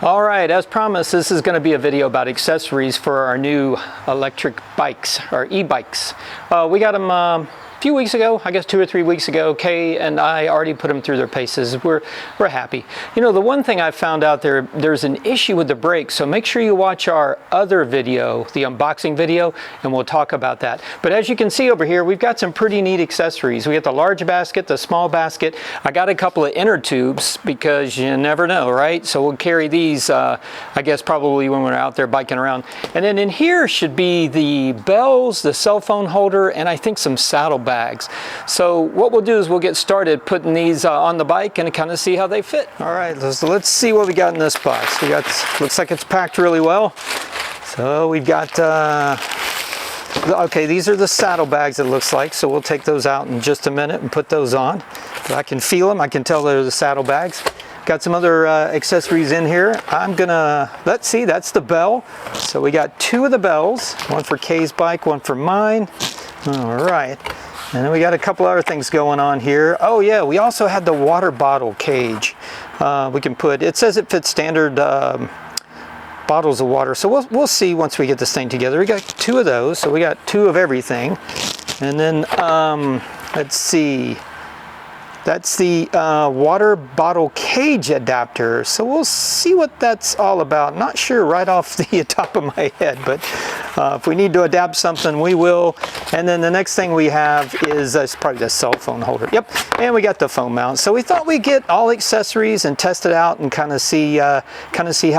All right, as promised, this is going to be a video about accessories for our new electric bikes, or e-bikes. We got them a few weeks ago, I guess 2 or 3 weeks ago. Kay and I already put them through their paces. We're happy. You know, the one thing I found out there's an issue with the brakes, so make sure you watch our other video, the unboxing video, and we'll talk about that. But as you can see over here, we've got some pretty neat accessories. We got the large basket, the small basket. I got a couple of inner tubes because you never know, right? So we'll carry these, I guess, probably when we're out there biking around. And then in here should be the bells, the cell phone holder, and I think some saddlebags. So what we'll do is we'll get started putting these on the bike and kind of see how they fit. All right, let's see what we got in this box. We got, looks like it's packed really well. So we've got, okay, these are the saddlebags it looks like. So we'll take those out in just a minute and put those on. But I can feel them, I can tell they're the saddlebags. Got some other accessories in here. I'm gonna, let's see, that's the bell. So we got 2 of the bells, one for Kay's bike, one for mine. All right. And then we got a couple other things going on here. Oh yeah, we also had the water bottle cage. We can put, it says it fits standard bottles of water. So we'll see once we get this thing together. We got 2 of those, so we got 2 of everything. And then, let's see. That's the water bottle cage adapter. So we'll see what that's all about. Not sure right off the top of my head, but if we need to adapt something, we will. And then the next thing we have is probably the cell phone holder. Yep, and we got the phone mount. So we thought we'd get all accessories and test it out and kind of see how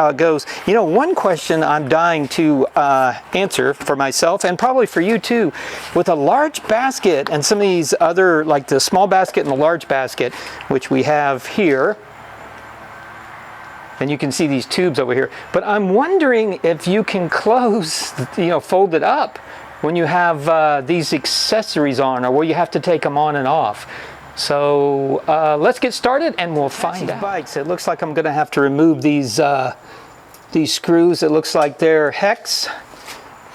it goes. You know, one question I'm dying to answer for myself and probably for you too, with a large basket and some of these other, like the small basket and the large basket, which we have here, and you can see these tubes over here, but I'm wondering if you can close, you know, fold it up when you have these accessories on, or will you have to take them on and off? So let's get started and we'll find out. Bikes, it looks like I'm gonna have to remove these screws. It looks like they're hex,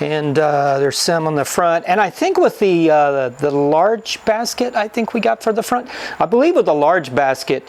and there's some on the front. And I think with the large basket, I think we got for the front, I believe with the large basket,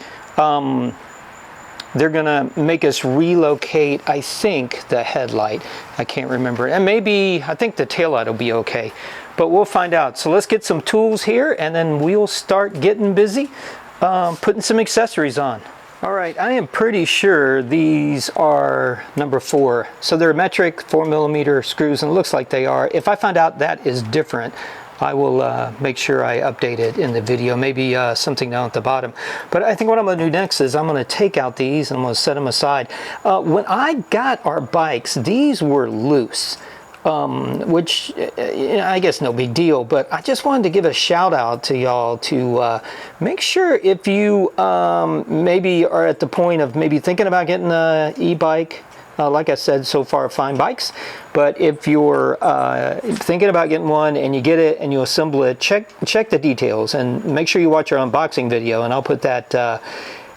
they're gonna make us relocate, I think, the headlight. I can't remember. And maybe, I think the taillight will be okay. But we'll find out. So let's get some tools here and then we'll start getting busy, putting some accessories on. All right, I am pretty sure these are number 4. So they're metric 4mm screws, and it looks like they are. If I find out that is different, I will make sure I update it in the video, maybe something down at the bottom. But I think what I'm gonna do next is I'm gonna take out these and I'm gonna set them aside. When I got our bikes, these were loose. Which I guess no big deal, but I just wanted to give a shout out to y'all to make sure if you maybe are at the point of maybe thinking about getting an e-bike, like I said, so far fine bikes, but if you're thinking about getting one and you get it and you assemble it, check the details and make sure you watch our unboxing video, and I'll put that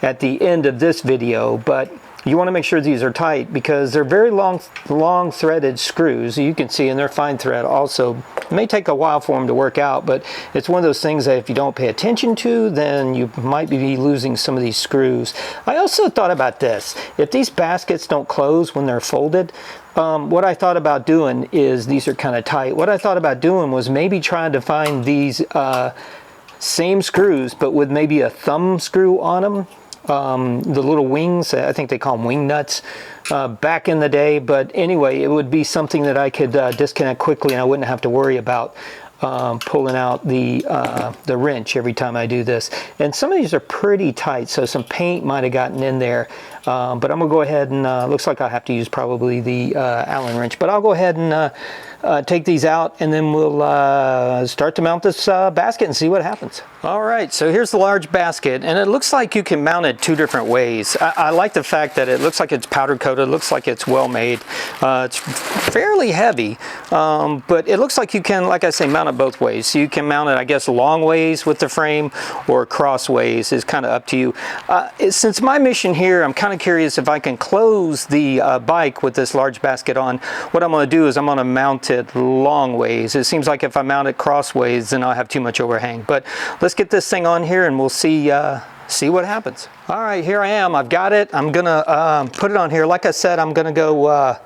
at the end of this video. But you want to make sure these are tight because they're very long threaded screws. You can see, and they're fine thread also. It may take a while for them to work out, but it's one of those things that if you don't pay attention to, then you might be losing some of these screws. I also thought about this. If these baskets don't close when they're folded, what I thought about doing is, these are kind of tight. What I thought about doing was maybe trying to find these same screws, but with maybe a thumb screw on them. The little wings, I think they call them wing nuts, back in the day. But anyway, it would be something that I could disconnect quickly and I wouldn't have to worry about pulling out the wrench every time I do this. And some of these are pretty tight, so some paint might have gotten in there. But I'm gonna go ahead and looks like I'll have to use probably the Allen wrench, but I'll go ahead and take these out, and then we'll start to mount this basket and see what happens. All right, so here's the large basket, and it looks like you can mount it 2 different ways. I like the fact that it looks like it's powder coated, looks like it's well made. It's fairly heavy, but it looks like you can, like I say, mount it both ways. So you can mount it, I guess, long ways with the frame or crossways. Is kind of up to you. Since my mission here, I'm kind of curious if I can close the bike with this large basket on. What I'm going to do is I'm going to mount it long ways. It seems like if I mount it crossways, then I'll have too much overhang. But let's get this thing on here and we'll see see what happens. All right, here I am. I've got it. I'm gonna put it on here. Like I said, I'm gonna go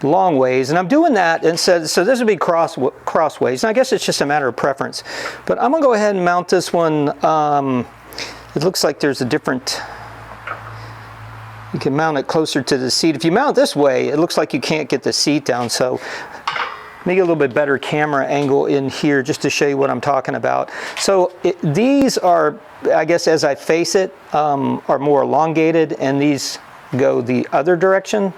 long ways, and I'm doing that, and so this would be crossways, and I guess it's just a matter of preference. But I'm gonna go ahead and mount this one. It looks like there's a different, you can mount it closer to the seat. If you mount it this way, it looks like you can't get the seat down, so let me get a little bit better camera angle in here just to show you what I'm talking about. So these are, I guess as I face it, are more elongated, and these go the other direction.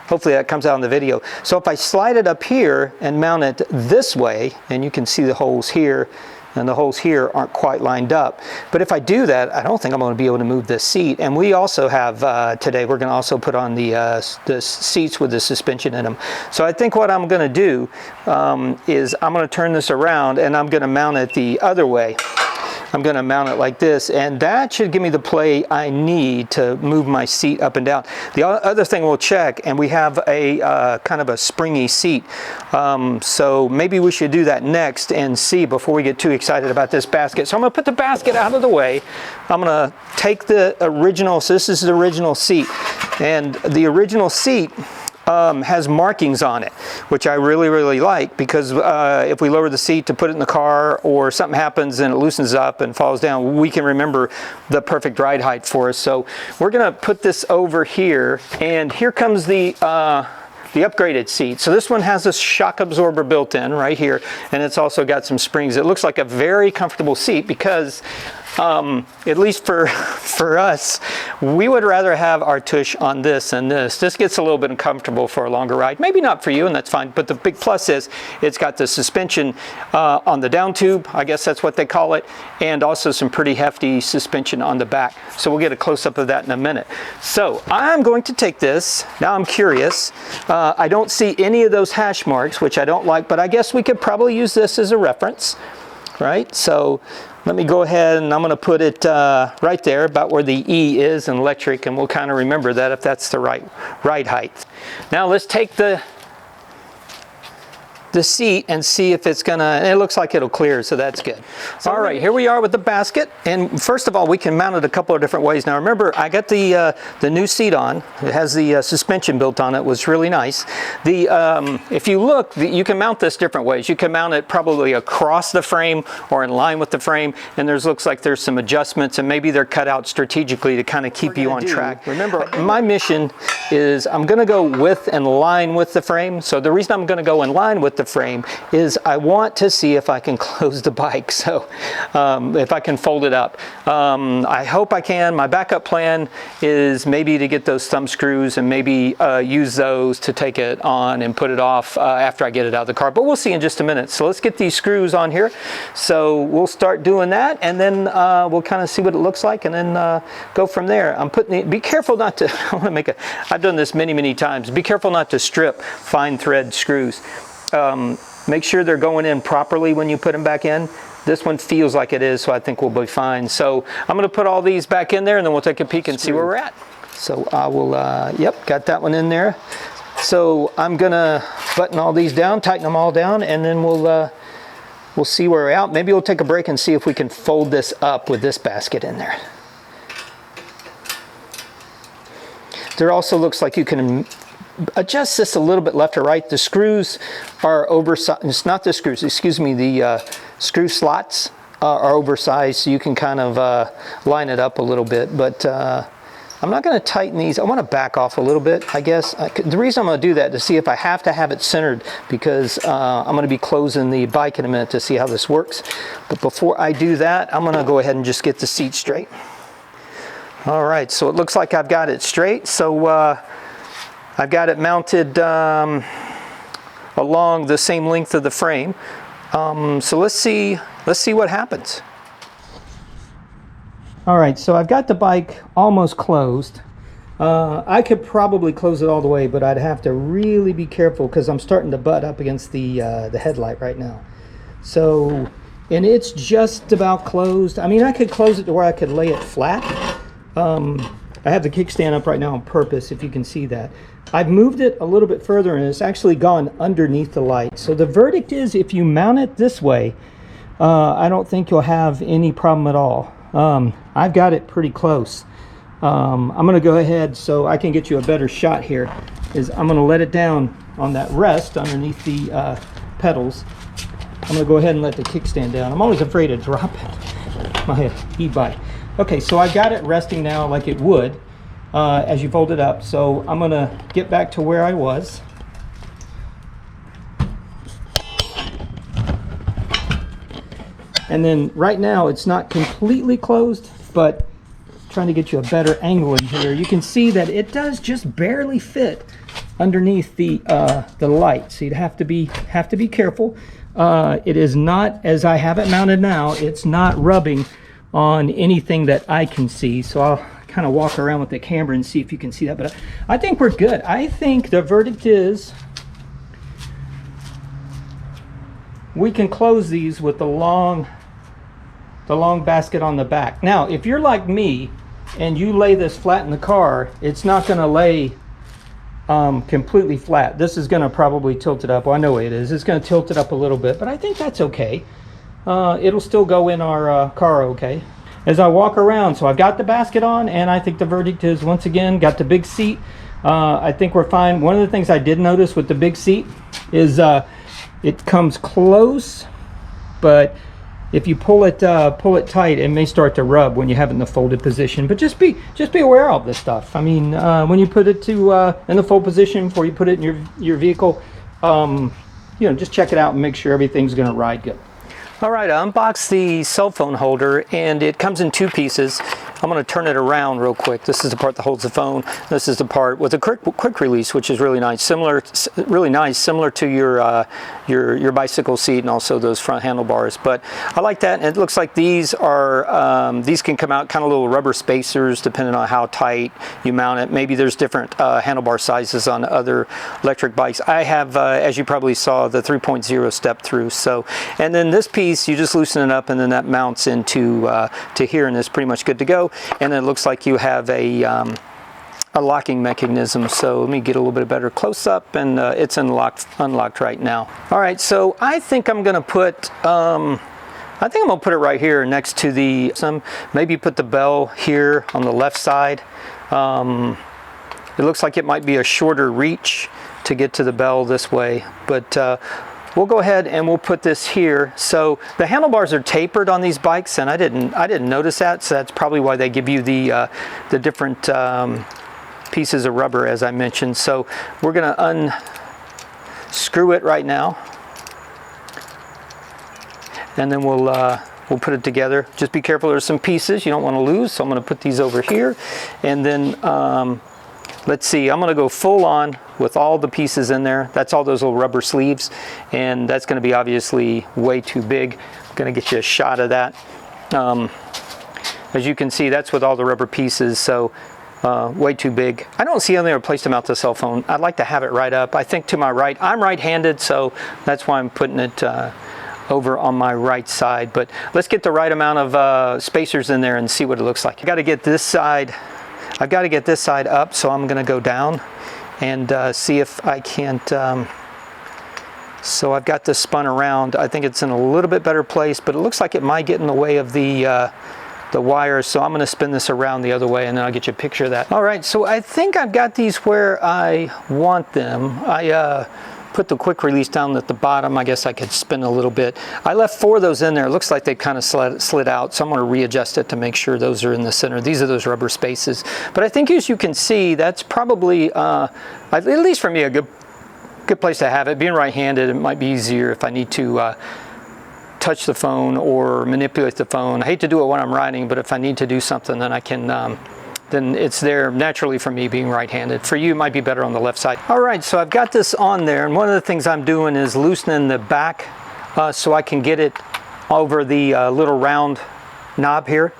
Hopefully that comes out in the video. So if I slide it up here and mount it this way, and you can see the holes here, and the holes here aren't quite lined up. But if I do that, I don't think I'm going to be able to move this seat. And we also have, today, we're going to also put on the seats with the suspension in them. So I think what I'm going to do is I'm going to turn this around, and I'm going to mount it the other way. I'm going to mount it like this, and that should give me the play I need to move my seat up and down. The other thing we'll check, and we have a kind of a springy seat, so maybe we should do that next and see before we get too excited about this basket. So I'm going to put the basket out of the way. I'm going to take the original, so this is the original seat, and the original seat has markings on it, which I really like, because if we lower the seat to put it in the car, or something happens and it loosens up and falls down, we can remember the perfect ride height for us. So we're gonna put this over here, and here comes the upgraded seat. So this one has a shock absorber built in right here, and it's also got some springs. It looks like a very comfortable seat, because at least for us, we would rather have our tush on this than this. This gets a little bit uncomfortable for a longer ride. Maybe not for you, and that's fine, but the big plus is it's got the suspension on the down tube, I guess that's what they call it, and also some pretty hefty suspension on the back. So we'll get a close-up of that in a minute. So I'm going to take this. Now I'm curious. I don't see any of those hash marks, which I don't like, but I guess we could probably use this as a reference, right? So let me go ahead, and I'm going to put it right there, about where the E is in electric, and we'll kind of remember that if that's the right ride height. Now let's take the seat and see if it's gonna, it looks like it'll clear, so that's good. So all right, here we are with the basket, and first of all, we can mount it a couple of different ways. Now remember, I got the new seat on. It has the suspension built on it, was really nice. If you look, you can mount this different ways. You can mount it probably across the frame or in line with the frame, and looks like there's some adjustments, and maybe they're cut out strategically to kind of keep you on track. Remember, my mission is I'm gonna go with and line with the frame. So the reason I'm gonna go in line with the frame is I want to see if I can close the bike, so if I can fold it up. I hope I can. My backup plan is maybe to get those thumb screws and maybe use those to take it on and put it off after I get it out of the car, but we'll see in just a minute. So let's get these screws on here. So we'll start doing that, and then we'll kind of see what it looks like, and then go from there. I'm putting be careful not to, I want to make I've done this many times. Be careful not to strip fine thread screws. Make sure they're going in properly when you put them back in. This one feels like it is, so I think we'll be fine. So I'm going to put all these back in there, and then we'll take a peek and see where we're at. So I will, yep, got that one in there. So I'm going to button all these down, tighten them all down, and then we'll see where we're at. Maybe we'll take a break and see if we can fold this up with this basket in there. There also looks like you can adjust this a little bit left or right. The screws are oversized. It's not the screws, excuse me, the screw slots are oversized, so you can kind of line it up a little bit. But I'm not going to tighten these. I want to back off a little bit, I guess. The reason I'm going to do that is to see if I have to have it centered, because I'm going to be closing the bike in a minute to see how this works. But before I do that, I'm going to go ahead and just get the seat straight. All right, so it looks like I've got it straight. So I've got it mounted along the same length of the frame. So let's see what happens. All right, so I've got the bike almost closed. I could probably close it all the way, but I'd have to really be careful because I'm starting to butt up against the headlight right now. So, and it's just about closed. I mean, I could close it to where I could lay it flat. I have the kickstand up right now on purpose, if you can see that. I've moved it a little bit further, and it's actually gone underneath the light. So the verdict is, if you mount it this way, I don't think you'll have any problem at all. I've got it pretty close. I'm going to go ahead so I can get you a better shot here. I'm going to let it down on that rest underneath the pedals. I'm going to go ahead and let the kickstand down. I'm always afraid to drop it, my e-bike. Okay, so I got it resting now like it would as you fold it up. So I'm going to get back to where I was. And then right now it's not completely closed, but trying to get you a better angle in here. You can see that it does just barely fit underneath the light. So you'd have to be careful. It is not, as I have it mounted now, it's not rubbing on anything that I can see. So I'll kind of walk around with the camera and see if you can see that. But I think we're good. I think the verdict is we can close these with the long basket on the back. Now, if you're like me and you lay this flat in the car, it's not going to lay completely flat. This is going to probably tilt it up. Well, I know it is. It's going to tilt it up a little bit, but I think that's okay. It'll still go in our car okay. As I walk around, so I've got the basket on, and I think the verdict is, once again, got the big seat. I think we're fine. One of the things I did notice with the big seat is it comes close, but if you pull it tight, it may start to rub when you have it in the folded position. But just be aware of this stuff. I mean, when you put it in the fold position before you put it in your vehicle, just check it out and make sure everything's going to ride good. All right, I unboxed the cell phone holder, and it comes in two pieces. I'm going to turn it around real quick. This is the part that holds the phone. This is the part with a quick release, which is really nice, similar to your bicycle seat and also those front handlebars. But I like that, and it looks like these can come out kind of little rubber spacers depending on how tight you mount it. Maybe there's different handlebar sizes on other electric bikes. I have, as you probably saw, the 3.0 step through. So, and then this piece, you just loosen it up, and then that mounts into to here, and it's pretty much good to go. And it looks like you have a locking mechanism. So let me get a little bit better close up, and it's unlocked right now. All right, so I think I'm gonna put it right here next to the maybe put the bell here on the left side. It looks like it might be a shorter reach to get to the bell this way, but we'll go ahead and we'll put this here. So the handlebars are tapered on these bikes, and I didn't notice that, so that's probably why they give you the different pieces of rubber, as I mentioned. So we're gonna unscrew it right now, and then we'll put it together. Just be careful, there's some pieces you don't want to lose, so I'm gonna put these over here, and then let's see, I'm going to go full on with all the pieces in there. That's all those little rubber sleeves, and that's going to be obviously way too big. I'm going to get you a shot of that. As you can see, that's with all the rubber pieces, so way too big. I don't see any other place to mount the cell phone. I'd like to have it right up. I think to my right. I'm right-handed, so that's why I'm putting it over on my right side. But let's get the right amount of spacers in there and see what it looks like. I've got to get this side up, so I'm going to go down and see if I can't. So I've got this spun around. I think it's in a little bit better place, but it looks like it might get in the way of the wires. So I'm going to spin this around the other way, and then I'll get you a picture of that. All right, so I think I've got these where I want them. I put the quick release down at the bottom. I guess I could spin a little bit. I left 4 of those in there. It looks like they kind of slid out, so I'm going to readjust it to make sure those are in the center. These are those rubber spaces. But I think, as you can see, that's probably, at least for me, a good place to have it. Being right-handed, it might be easier if I need to touch the phone or manipulate the phone. I hate to do it when I'm riding, but if I need to do something, then I can then it's there naturally for me being right-handed. For you, it might be better on the left side. All right, so I've got this on there, and one of the things I'm doing is loosening the back so I can get it over the little round knob here.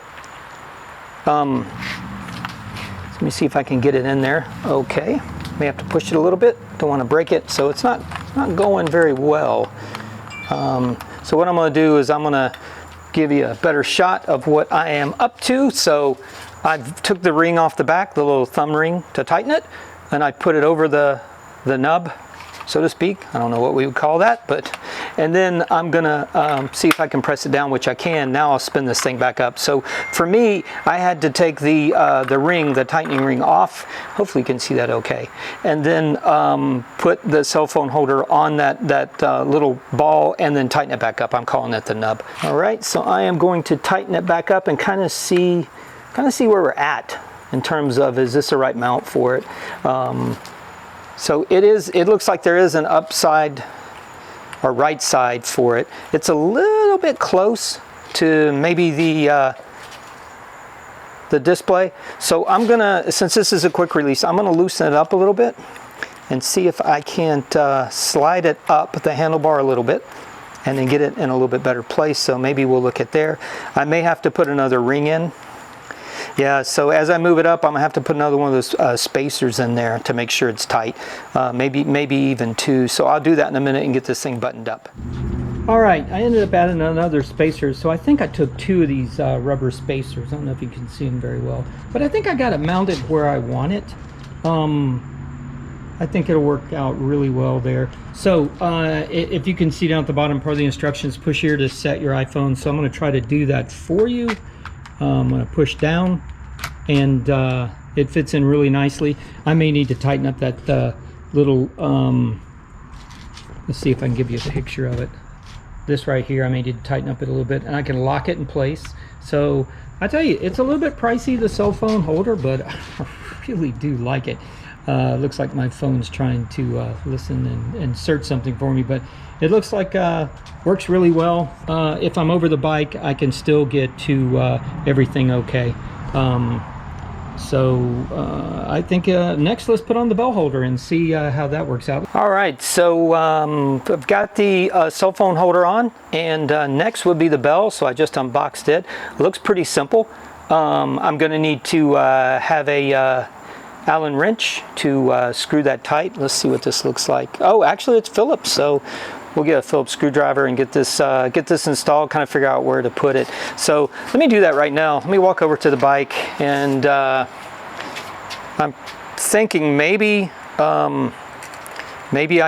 Let me see if I can get it in there. Okay, may have to push it a little bit. Don't want to break it, so it's not going very well. So what I'm going to do is I'm going to give you a better shot of what I am up to. So I took the ring off the back, the little thumb ring, to tighten it, and I put it over the nub, so to speak. I don't know what we would call that, but and then I'm gonna see if I can press it down, which I can. Now I'll spin this thing back up. So for me, I had to take the ring, the tightening ring off. Hopefully you can see that okay. And then put the cell phone holder on that little ball and then tighten it back up. I'm calling that the nub. All right, so I am going to tighten it back up and kind of see where we're at in terms of, is this the right mount for it? So it looks like there is an upside or right side for it. It's a little bit close to maybe the display. So I'm gonna, since this is a quick release, I'm gonna loosen it up a little bit and see if I can't slide it up the handlebar a little bit and then get it in a little bit better place. So maybe we'll look at there. I may have to put another ring in. Yeah, so as I move it up, I'm gonna have to put another one of those spacers in there to make sure it's tight. Maybe even two. So I'll do that in a minute and get this thing buttoned up. All right, I ended up adding another spacer. So I think I took two of these rubber spacers. I don't know if you can see them very well, but I think I got it mounted where I want it. I think it'll work out really well there. So if you can see down at the bottom part of the instructions, push here to set your iPhone. So I'm gonna try to do that for you. I'm going to push down and it fits in really nicely. I may need to tighten up that little, let's see if I can give you a picture of it. This right here, I may need to tighten up it a little bit and I can lock it in place. So I tell you, it's a little bit pricey, the cell phone holder, but I really do like it. Looks like my phone's trying to listen and search something for me, but it looks like works really well. If I'm over the bike, I can still get to everything okay. I think next let's put on the bell holder and see how that works out. All right, so I've got the cell phone holder on, and next would be the bell. So I just unboxed it. It looks pretty simple. I'm going to need to have a Allen wrench to screw that tight. Let's see what this looks like. Oh, actually it's Phillips, so we'll get a Phillips screwdriver and get this installed, kind of figure out where to put it. So let me do that right now. Let me walk over to the bike, and I'm thinking maybe I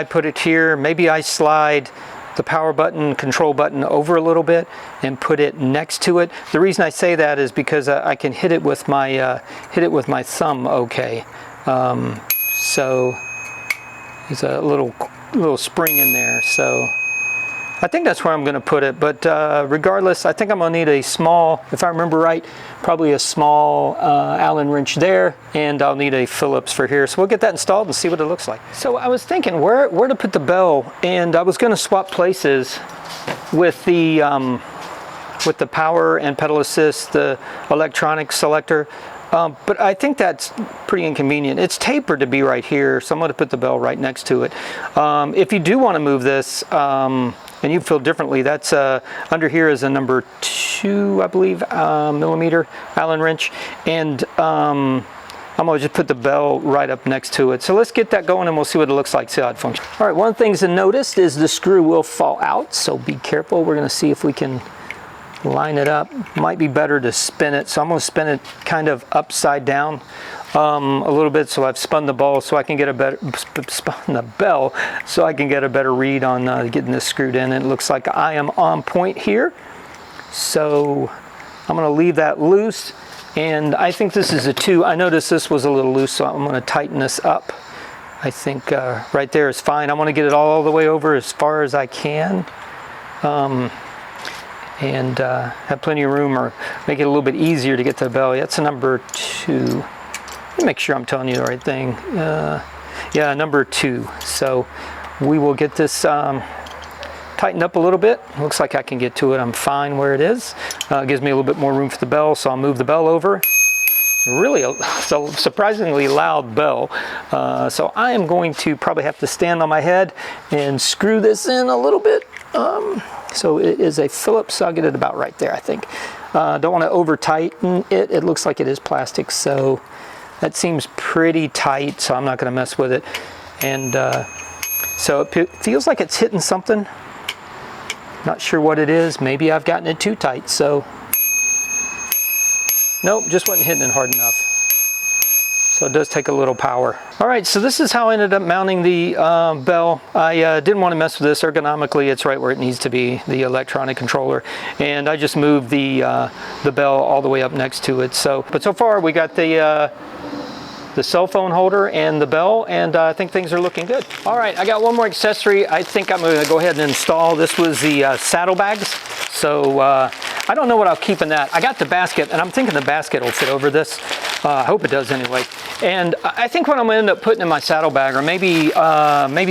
put it here, maybe I slide the power button, control button over a little bit and put it next to it. The reason I say that is because I can hit it with my thumb. Okay, so there's a little spring in there, so I think that's where I'm going to put it. But regardless, I think I'm going to need a small, if I remember right, probably a small Allen wrench there, and I'll need a Phillips for here. So we'll get that installed and see what it looks like. So I was thinking where to put the bell, and I was going to swap places with the power and pedal assist, the electronic selector. But I think that's pretty inconvenient. It's tapered to be right here, so I'm going to put the bell right next to it. If you do want to move this, and you feel differently, that's under here is a number 2, I believe, millimeter Allen wrench, and I'm going to just put the bell right up next to it. So let's get that going and we'll see what it looks like, see how it functions. All right, one of the things to notice is the screw will fall out, so be careful. We're going to see if we can line it up. Might be better to spin it, so I'm going to spin it kind of upside down a little bit. So I've spun the ball so I can get a better bell so I can get a better read on getting this screwed in. It looks like I am on point here, so I'm going to leave that loose, and I think this is a 2. I noticed this was a little loose, so I'm going to tighten this up. I think right there is fine. I want to get it all the way over as far as I can. And have plenty of room, or make it a little bit easier to get to the bell. That's a number 2. Let me make sure I'm telling you the right thing. Yeah, number 2. So we will get this tightened up a little bit. Looks like I can get to it. I'm fine where it is. It gives me a little bit more room for the bell, so I'll move the bell over. Really a surprisingly loud bell. So I am going to probably have to stand on my head and screw this in a little bit. So it is a Phillips, so I'll get it about right there, I think. Don't want to over tighten it. It looks like it is plastic, so that seems pretty tight, so I'm not going to mess with it. And so it feels like it's hitting something. Not sure what it is. Maybe I've gotten it too tight, so nope, just wasn't hitting it hard enough. So it does take a little power. All right, so this is how I ended up mounting the bell. I didn't want to mess with this ergonomically. It's right where it needs to be, the electronic controller. And I just moved the bell all the way up next to it. But so far we got the cell phone holder and the bell, and I think things are looking good. All right, I got one more accessory I think I'm going to go ahead and install. This was the saddlebags. So I don't know what I'll keep in that. I got the basket, and I'm thinking the basket will fit over this. I hope it does anyway. And I think what I'm going to end up putting in my saddlebag, or maybe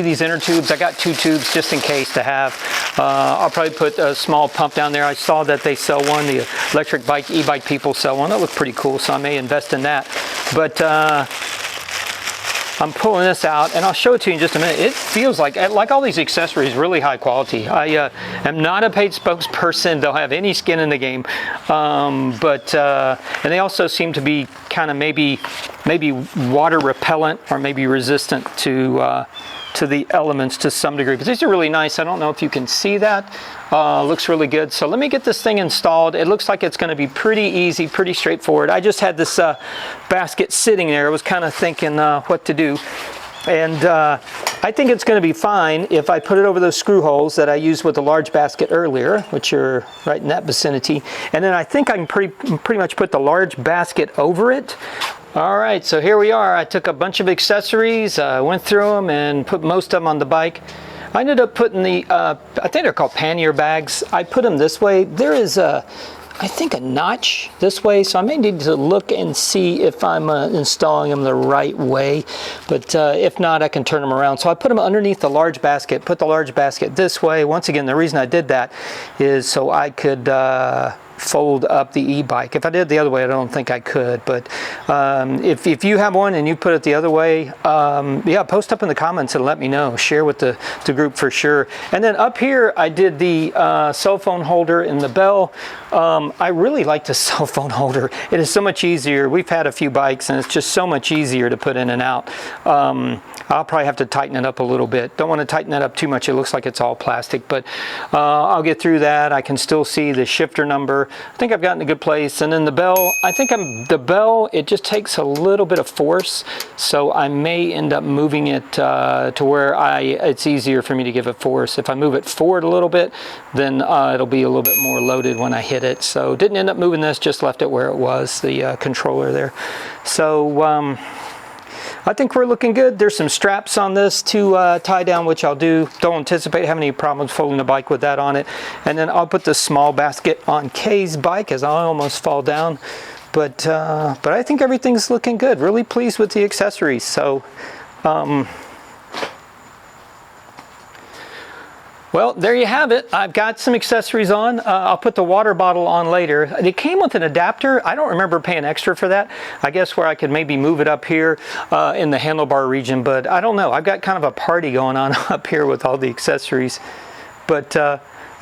these inner tubes. I got 2 tubes just in case to have. I'll probably put a small pump down there. I saw that they sell one. The electric bike, e-bike people sell one. That looked pretty cool, so I may invest in that. But I'm pulling this out, and I'll show it to you in just a minute. It feels like all these accessories, really high quality. I am not a paid spokesperson. Don't have any skin in the game, and they also seem to be kind of maybe water repellent or maybe resistant to the elements to some degree. But these are really nice. I don't know if you can see that. Looks really good. So let me get this thing installed. It looks like it's going to be pretty easy, pretty straightforward. I just had this basket sitting there. I was kind of thinking what to do. And I think it's going to be fine if I put it over those screw holes that I used with the large basket earlier, which are right in that vicinity. And then I think I can pretty much put the large basket over it. All right, so here we are. I took a bunch of accessories, went through them and put most of them on the bike. I ended up putting the, I think they're called pannier bags. I put them this way. There is I think a notch this way, so I may need to look and see if I'm installing them the right way. But if not, I can turn them around. So I put them underneath the large basket, put the large basket this way. Once again, the reason I did that is so I could fold up the e-bike. If I did it the other way, I don't think I could. But if you have one and you put it the other way, yeah, post up in the comments and let me know. Share with the group for sure. And then up here, I did the cell phone holder and the bell. I really like the cell phone holder. It is so much easier. We've had a few bikes and it's just so much easier to put in and out. I'll probably have to tighten it up a little bit. Don't want to tighten that up too much. It looks like it's all plastic, but I'll get through that. I can still see the shifter number. I think I've gotten a good place. And then the bell, I think the bell, it just takes a little bit of force. So I may end up moving it to where it's easier for me to give it force. If I move it forward a little bit, then it'll be a little bit more loaded when I hit it. So didn't end up moving this, just left it where it was, the controller there. So I think we're looking good. There's some straps on this to tie down, which I'll do. Don't anticipate having any problems folding the bike with that on it. And then I'll put the small basket on Kay's bike as I almost fall down. But I think everything's looking good. Really pleased with the accessories. So, well, there you have it. I've got some accessories on. I'll put the water bottle on later. It came with an adapter. I don't remember paying extra for that. I guess where I could maybe move it up here in the handlebar region, but I don't know. I've got kind of a party going on up here with all the accessories. But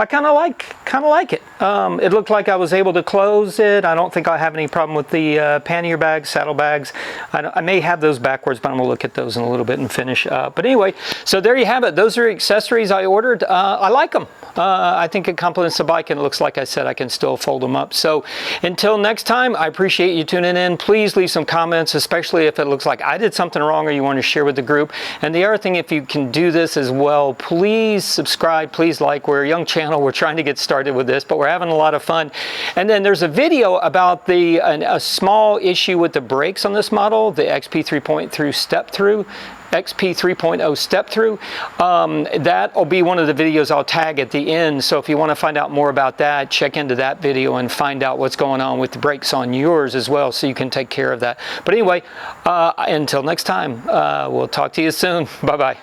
I kind of like it. It looked like I was able to close it. I don't think I'll have any problem with the pannier bags, saddlebags. I may have those backwards, but I'm gonna look at those in a little bit and finish up. But anyway, so there you have it. Those are accessories I ordered. I like them. I think it complements the bike, and it looks like I said I can still fold them up. So until next time, I appreciate you tuning in. Please leave some comments, especially if it looks like I did something wrong or you want to share with the group. And the other thing, if you can do this as well, please subscribe, please like. We're a young channel. We're trying to get started with this, but we're having a lot of fun. And then there's a video about a small issue with the brakes on this model, the XP 3.0 step through. That'll be one of the videos I'll tag at the end. So if you want to find out more about that, check into that video and find out what's going on with the brakes on yours as well, so you can take care of that. But anyway, until next time, we'll talk to you soon. Bye-bye.